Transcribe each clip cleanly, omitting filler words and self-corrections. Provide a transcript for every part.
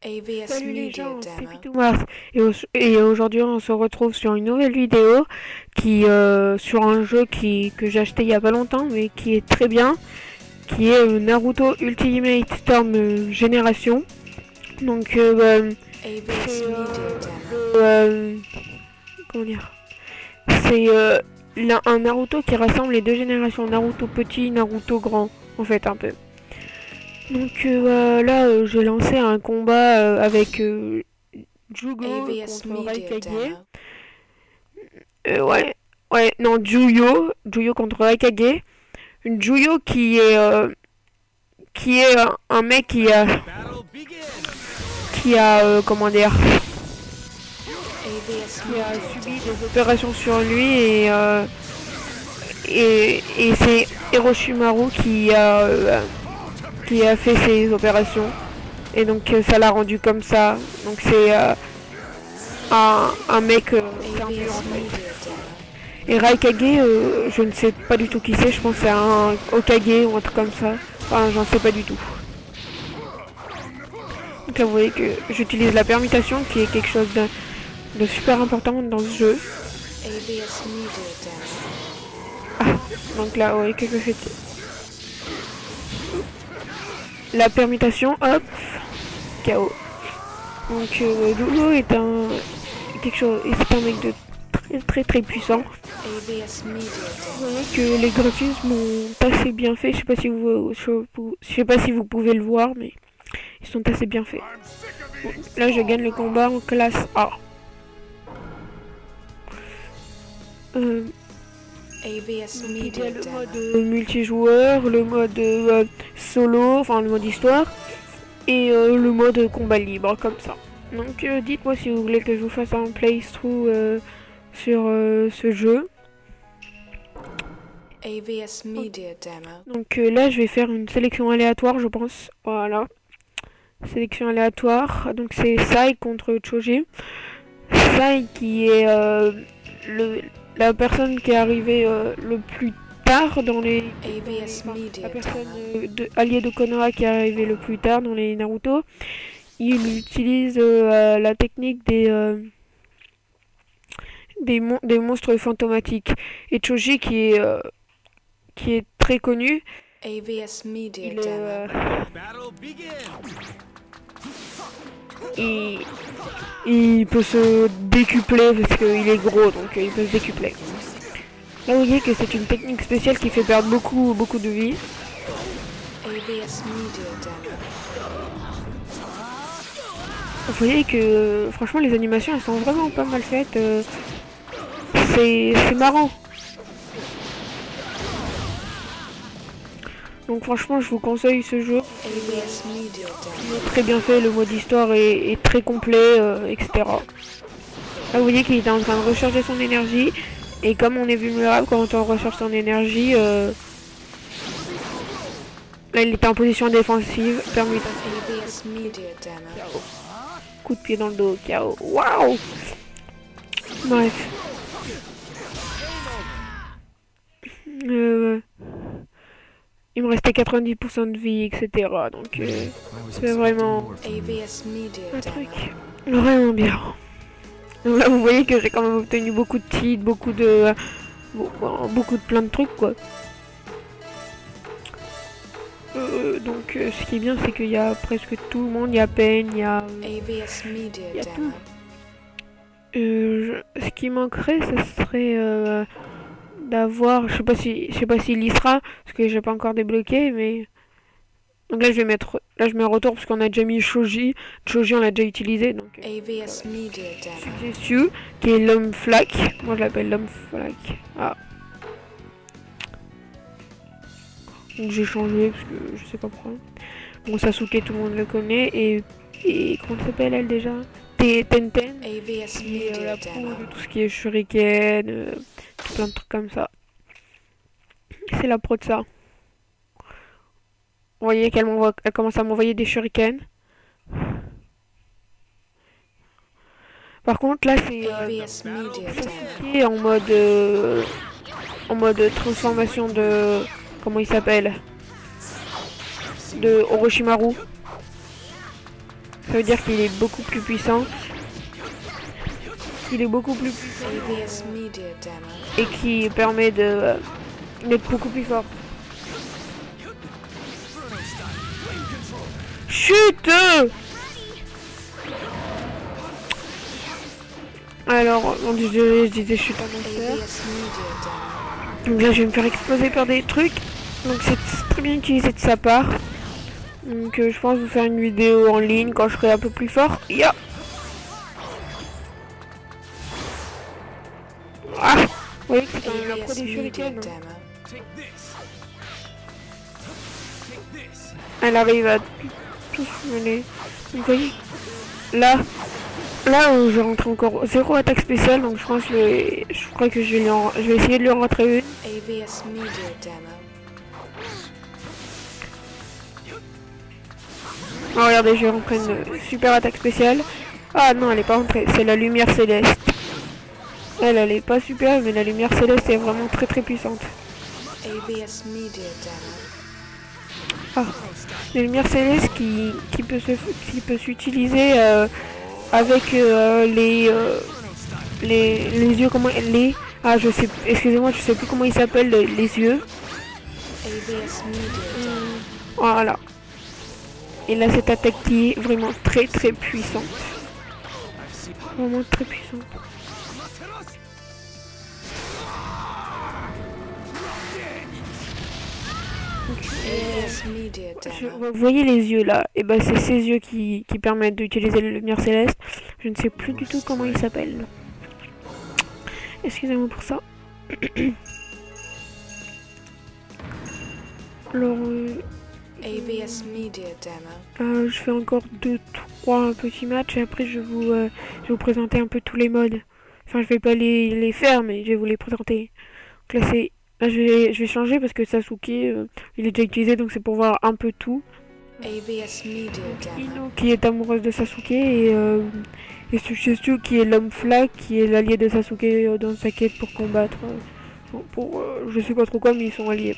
Salut les gens, c'est Pitou-Mars et aujourd'hui on se retrouve sur une nouvelle vidéo qui sur un jeu que j'ai acheté il y a pas longtemps mais qui est très bien, qui est Naruto Ultimate Storm Génération. Donc comment dire, c'est un Naruto qui rassemble les deux générations, Naruto petit, Naruto grand en fait un peu. Donc là, j'ai lancé un combat avec Jugo contre Raikage. Non, Juyo contre Raikage. Une Juyo qui est un mec comment dire, qui a subi des opérations sur lui et c'est Orochimaru qui a fait ses opérations et donc ça l'a rendu comme ça. Donc c'est un mec fermé en fait. Et Raikage, je ne sais pas du tout qui c'est, je pense que c'est un Hokage ou un truc comme ça. Enfin, j'en sais pas du tout. Donc là vous voyez que j'utilise la permutation qui est quelque chose de super important dans ce jeu. Donc là vous voyez que je fais la permutation, hop, KO. Donc Jugo est c'est un mec de très puissant. Vous voyez que les graphismes sont assez bien faits. Je sais pas si vous pouvez le voir, mais ils sont assez bien faits. Bon, là, je gagne le combat en classe A. Il y a le mode multijoueur, le mode solo, enfin le mode histoire, et le mode combat libre, comme ça. Donc dites-moi si vous voulez que je vous fasse un playthrough sur ce jeu. Donc là je vais faire une sélection aléatoire, je pense. Voilà. Sélection aléatoire. Donc c'est Sai contre Choji. Sai qui est la personne qui est arrivée le plus tard dans les... la personne alliée de Konoha qui est arrivée le plus tard dans les Naruto. Il utilise la technique des monstres fantomatiques. Et Choji qui est très connu. Il peut se décupler parce qu'il est gros, donc il peut se décupler. Là vous voyez que c'est une technique spéciale qui fait perdre beaucoup de vie. Vous voyez que franchement les animations elles sont vraiment pas mal faites. C'est marrant. Donc franchement je vous conseille ce jeu. Il est très bien fait, le mode histoire est très complet, etc. Là vous voyez qu'il est en train de recharger son énergie. Et comme on est vulnérable quand on recharge son énergie, là il était en position défensive. Permutation. Coup de pied dans le dos, KO. Waouh. Bref. Il me restait 90% de vie, etc. Donc c'est vraiment un truc vraiment bien. Donc là vous voyez que j'ai quand même obtenu beaucoup de titres, beaucoup de plein de trucs quoi. Donc ce qui est bien c'est qu'il y a presque tout le monde, il y a Pain, il y a tout. Ce qui manquerait ce serait d'avoir, je sais pas s'il y sera parce que j'ai pas encore débloqué, mais donc là je mets retour parce qu'on a déjà mis Choji on l'a déjà utilisé, donc Suggestion qui est l'homme flac, moi je l'appelle l'homme flac. Donc j'ai changé parce que je sais pas pourquoi. Bon, Sasuke tout le monde le connaît et comment s'appelle elle déjà, Tenten qui est la pro de tout ce qui est shuriken, plein de trucs comme ça. C'est la pro de ça. Vous voyez qu'elle commence à m'envoyer des shurikens. Par contre là c'est Sasuke en mode transformation de... Comment il s'appelle, de Orochimaru. Ça veut dire qu'il est beaucoup plus puissant. Il est beaucoup plus puissant. Et qui permet de d'être beaucoup plus fort. Chute! Alors, mon dieu, je disais chute à mon frère. Donc là, je vais me faire exploser par des trucs. Donc c'est très bien utilisé de sa part. Donc je pense vous faire une vidéo en ligne quand je serai un peu plus fort. Ya! Ah! Vous voyez que c'est quand même la pro des shurikens. Elle arrive à tous mener. Vous voyez? Là, j'ai rentré encore 0 attaque spéciale, donc je pense que je crois que je vais essayer de lui en rentrer une. Oh, regardez, je vais rentrer une super attaque spéciale. Ah non, elle est pas rentrée, c'est la lumière céleste. Elle est pas super, mais la lumière céleste est vraiment très très puissante. Ah, la lumière céleste qui peut s'utiliser avec les yeux, comment les... Ah, je sais, excusez-moi, je sais plus comment ils s'appellent les yeux. Voilà. Et là, cette attaque qui est vraiment très très puissante. Vraiment très puissante. Vous voyez les yeux là, et ben c'est ces yeux qui permettent d'utiliser la lumière céleste. Je ne sais plus du tout comment ils s'appellent. Excusez-moi pour ça. Alors, je fais encore 2-3 petits matchs et après je vais vous présenter un peu tous les modes. Enfin, je vais pas les faire, mais je vais vous les présenter. Donc là, là, je vais changer parce que Sasuke, il est déjà utilisé, donc c'est pour voir un peu tout. Ino qui est amoureuse de Sasuke et Sushitsu qui est l'homme flac, qui est l'allié de Sasuke dans sa quête pour combattre. Je sais pas trop quoi, mais ils sont alliés.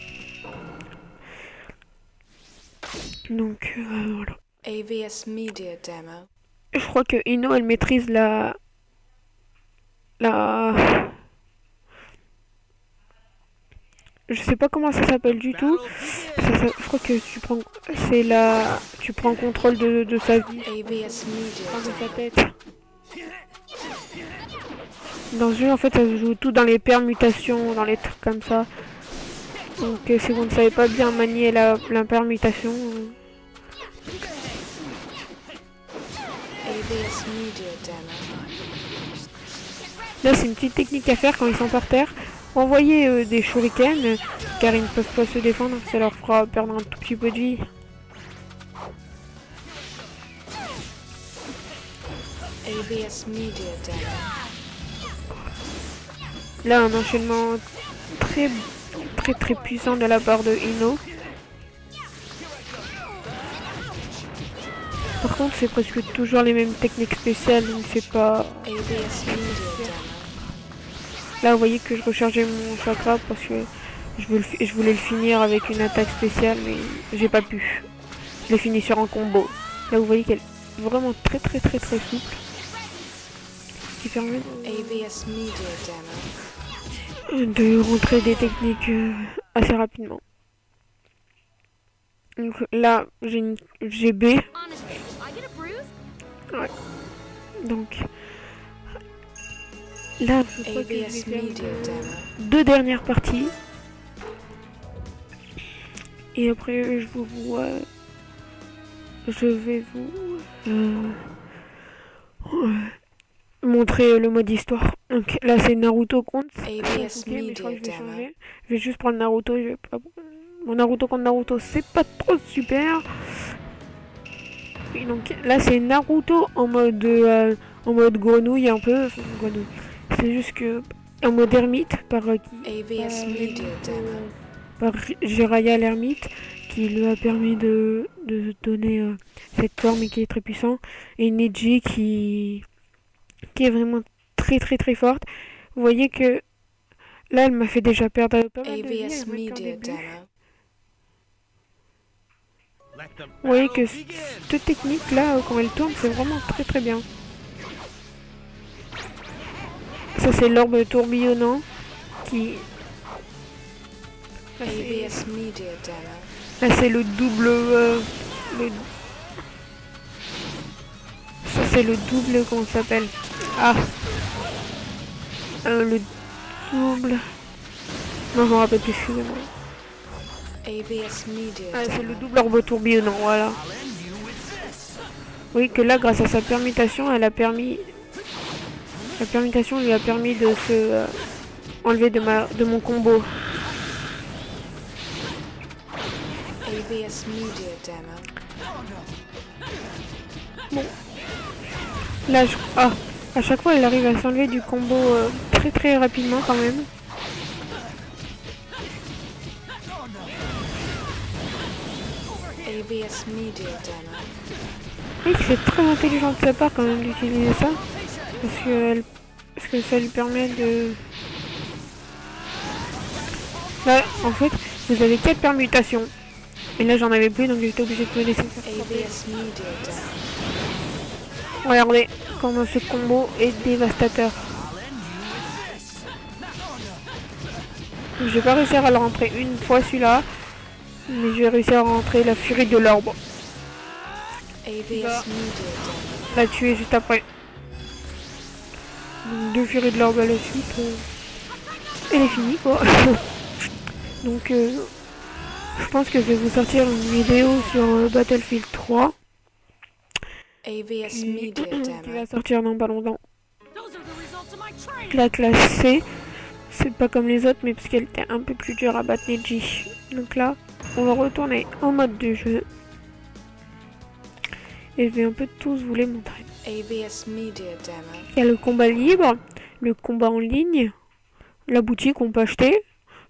Donc voilà. Je crois que Ino elle maîtrise je sais pas comment ça s'appelle du tout. Je crois que tu prends contrôle de sa vie, de sa tête. Dans ce jeu en fait ça se joue tout dans les permutations, dans les trucs comme ça. Donc si vous ne savez pas bien manier la permutation. Là c'est une petite technique à faire quand ils sont par terre. Envoyer des shurikens car ils ne peuvent pas se défendre, ça leur fera perdre un tout petit peu de vie. Là un enchaînement très puissant de la part de Ino. Par contre c'est presque toujours les mêmes techniques spéciales, donc c'est pas... Là vous voyez que je rechargeais mon chakra parce que je voulais le finir avec une attaque spéciale mais j'ai pas pu. Je l'ai fini sur un combo. Là vous voyez qu'elle est vraiment très souple. Qui permet de rentrer des techniques assez rapidement. Donc là j'ai B. Ouais. Donc là je crois que je vais faire 2 dernières parties. Et après je vais vous montrer le mode histoire. Donc là c'est Naruto contre Sasuke, mais je crois que je vais changer. Je vais juste prendre Naruto. Mon Naruto contre Naruto c'est pas trop super. Et donc là c'est Naruto en mode grenouille un peu. Enfin, grenouille. C'est juste que en mode ermite par Jiraiya l'ermite qui lui a permis de donner cette forme et qui est très puissant. Et Neji qui est vraiment très forte. Vous voyez que là elle m'a fait déjà perdre pas mal de vie, elle m'a qu'en début. Vous voyez que cette technique là, quand elle tourne, c'est vraiment très très bien. Ça c'est l'orbe tourbillonnant qui... Là c'est le double... Ça c'est le double, comment ça s'appelle? Ah, le double... Non, je me rappelle plus, excusez-moi. Ah, c'est le double orbe tourbillonnant, voilà. Oui, que là, grâce à sa permutation, elle a permis... La permutation lui a permis de se enlever de mon combo. Bon. Là, à chaque fois, elle arrive à s'enlever du combo très très rapidement quand même. Oui, c'est très intelligent de sa part quand même d'utiliser ça. Parce que ça lui permet de... Là, en fait, vous avez 4 permutations. Et là, j'en avais plus, donc j'étais obligée de me laisser faire. Regardez comment ce combo est dévastateur. Je vais pas réussir à le rentrer une fois celui-là, mais je vais réussir à rentrer la furie de l'orbe. La tuer juste après. Donc 2 furies de l'orbe à la suite. Elle est finie quoi. Donc je pense que je vais vous sortir une vidéo sur Battlefield 3. Qui va sortir dans pas longtemps. La classe C, c'est pas comme les autres, mais parce qu'elle était un peu plus dure à battre Neji. Donc là, on va retourner en mode de jeu. Et je vais un peu tous vous les montrer. Il y a le combat libre, le combat en ligne, la boutique on peut acheter,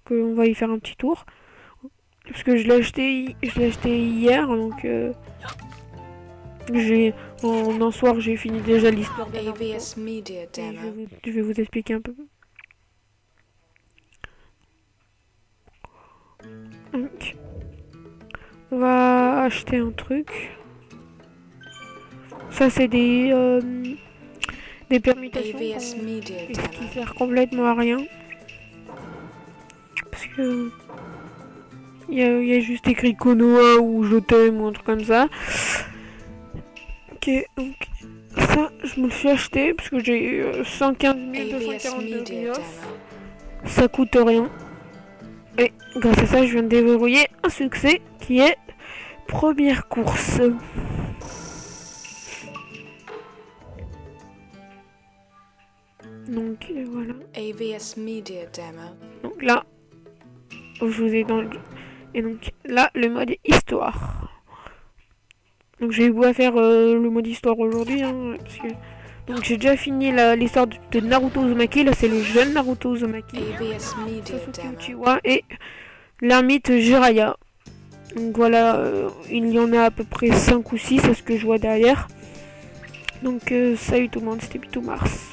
qu'on va y faire un petit tour. Parce que je l'ai acheté hier, donc en un soir j'ai fini déjà l'histoire de je vais vous expliquer un peu. Donc, on va acheter un truc. Ça c'est des permutations qui servent complètement à rien. Parce que il y a juste écrit Konoha ou je t'aime ou un truc comme ça. Ok, donc ça je me le suis acheté parce que j'ai 115 242 rios. Ça coûte rien. Et grâce à ça je viens de déverrouiller un succès qui est première course. Donc voilà. AVS Media Demo. Donc là, je vous ai dans le... Et donc là, le mode histoire. Donc j'ai eu à faire le mode histoire aujourd'hui, hein, parce que... Donc j'ai déjà fini l'histoire de Naruto Uzumaki. Là c'est le jeune Naruto Uzumaki, Sasuke Uchiwa et l'ermite Jiraiya. Donc voilà, il y en a à peu près 5 ou 6 à ce que je vois derrière. Donc salut tout le monde, c'était Pitou Mars.